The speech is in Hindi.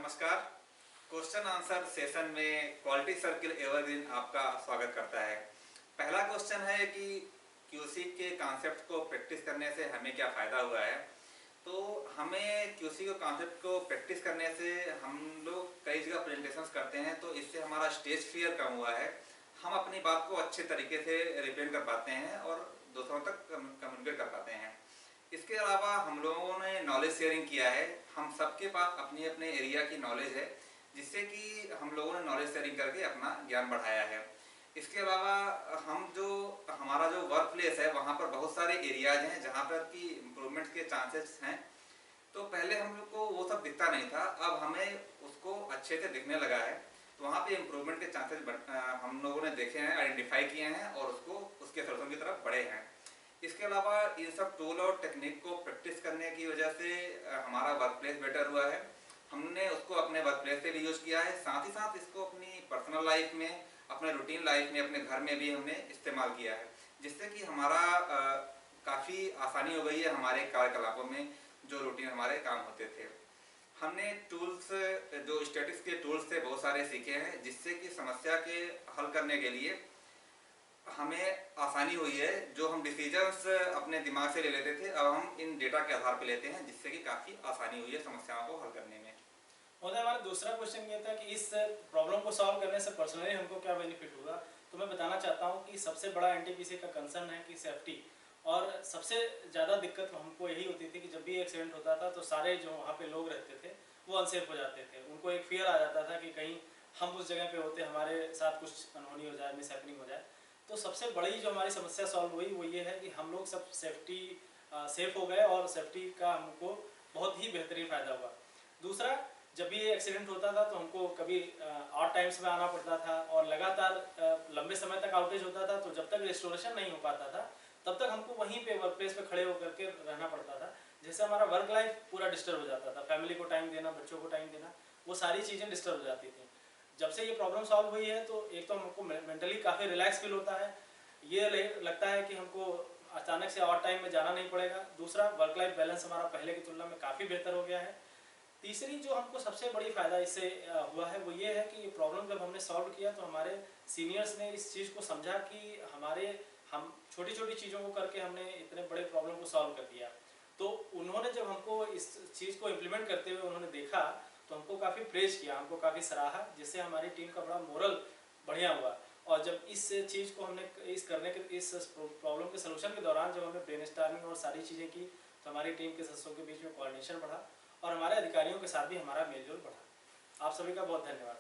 नमस्कार। क्वेश्चन आंसर सेशन में क्वालिटी सर्किल एवरग्रीन आपका स्वागत करता है। पहला क्वेश्चन है कि क्यूसी के कॉन्सेप्ट को प्रैक्टिस करने से हमें क्या फ़ायदा हुआ है। तो हमें क्यूसी के कॉन्सेप्ट को प्रैक्टिस करने से हम लोग कई जगह प्रेजेंटेशंस करते हैं, तो इससे हमारा स्टेज फियर कम हुआ है। हम अपनी बात को अच्छे तरीके से रिप्रेजेंट कर पाते हैं और दूसरों तक कम्युनिकेट कर पाते हैं। इसके अलावा हम लोगों ने नॉलेज शेयरिंग किया है। हम सबके पास अपने अपने एरिया की नॉलेज है, जिससे कि हम लोगों ने नॉलेज शेयरिंग करके अपना ज्ञान बढ़ाया है। इसके अलावा हमारा जो वर्क प्लेस है, वहाँ पर बहुत सारे एरियाज हैं जहाँ पर कि इम्प्रूवमेंट के चांसेस हैं। तो पहले हम लोग को वो सब दिखता नहीं था, अब हमें उसको अच्छे से दिखने लगा है। तो वहाँ पे इम्प्रूवमेंट के चांसेस हम लोगों ने देखे हैं, आइडेंटिफाई किए हैं और उसके सॉल्यूशन की तरफ बढ़े हैं। इसके अलावा इन सब टूल और टेक्निक को प्रैक्टिस करने की वजह से हमारा वर्क प्लेस बेटर हुआ है। हमने उसको अपने वर्क प्लेस पे भी यूज़ किया है, साथ ही साथ इसको अपनी पर्सनल लाइफ में, अपने रूटीन लाइफ में, अपने घर में भी हमने इस्तेमाल किया है, जिससे कि हमारा काफ़ी आसानी हो गई है हमारे कार्यकलापों में, जो रूटीन हमारे काम होते थे। हमने टूल्स, जो स्टैटिक्स के टूल्स थे, बहुत सारे सीखे हैं, जिससे कि समस्या के हल करने के लिए हमें आसानी हुई है। जो हम डिसीजंस अपने दिमाग से ले लेते थे, अब हम इन डेटा के आधार पर लेते हैं, जिससे कि काफ़ी आसानी हुई है समस्याओं को हल करने में। और हमारा दूसरा क्वेश्चन ये था कि इस प्रॉब्लम को सॉल्व करने से पर्सनली हमको क्या बेनिफिट होगा। तो मैं बताना चाहता हूँ कि सबसे बड़ा एनटीपीसी का कंसर्न है कि सेफ्टी, और सबसे ज़्यादा दिक्कत हमको यही होती थी कि जब भी एक्सीडेंट होता था तो सारे जो वहाँ पे लोग रहते थे वो अनसेफ हो जाते थे। उनको एक फियर आ जाता था कि कहीं हम उस जगह पे होते, हमारे साथ कुछ अनहोनी हो जाए, मिस हैपनिंग हो जाए। तो सबसे बड़ी जो हमारी समस्या सॉल्व हुई वो ये है कि हम लोग सब सेफ हो गए और सेफ्टी का हमको बहुत ही बेहतरीन फ़ायदा हुआ। दूसरा, जब भी ये एक्सीडेंट होता था तो हमको कभी ऑड टाइम्स में आना पड़ता था और लगातार लंबे समय तक आउटेज होता था। तो जब तक रिस्टोरेशन नहीं हो पाता था तब तक हमको वहीं पे वर्क प्लेस पे खड़े होकर के रहना पड़ता था, जिससे हमारा वर्क लाइफ पूरा डिस्टर्ब हो जाता था। फैमिली को टाइम देना, बच्चों को टाइम देना, वो सारी चीज़ें डिस्टर्ब हो जाती थी। जब से ये प्रॉब्लम सॉल्व हुई है तो एक तो हमको मेंटली काफ़ी रिलैक्स फील होता है। ये लगता है कि हमको अचानक से ऑड टाइम में जाना नहीं पड़ेगा। दूसरा, वर्क लाइफ बैलेंस हमारा पहले की तुलना में काफ़ी बेहतर हो गया है। तीसरी जो हमको सबसे बड़ी फ़ायदा इससे हुआ है वो ये है कि ये प्रॉब्लम जब हमने सॉल्व किया तो हमारे सीनियर्स ने इस चीज़ को समझा कि हम छोटी छोटी चीज़ों को करके हमने इतने बड़े प्रॉब्लम को सॉल्व कर दिया। तो उन्होंने जब हमको इस चीज़ को इम्प्लीमेंट करते हुए उन्होंने देखा तो हमको काफ़ी प्रेज किया, हमको काफ़ी सराहा, जिससे हमारी टीम का बड़ा मोरल बढ़िया हुआ। और जब इस चीज़ को हमने इस प्रॉब्लम के सलूशन के दौरान जब हमने ब्रेनस्टॉर्मिंग और सारी चीज़ें की तो हमारी टीम के सदस्यों के बीच में कोऑर्डिनेशन बढ़ा और हमारे अधिकारियों के साथ भी हमारा मेलजोल बढ़ा। आप सभी का बहुत धन्यवाद।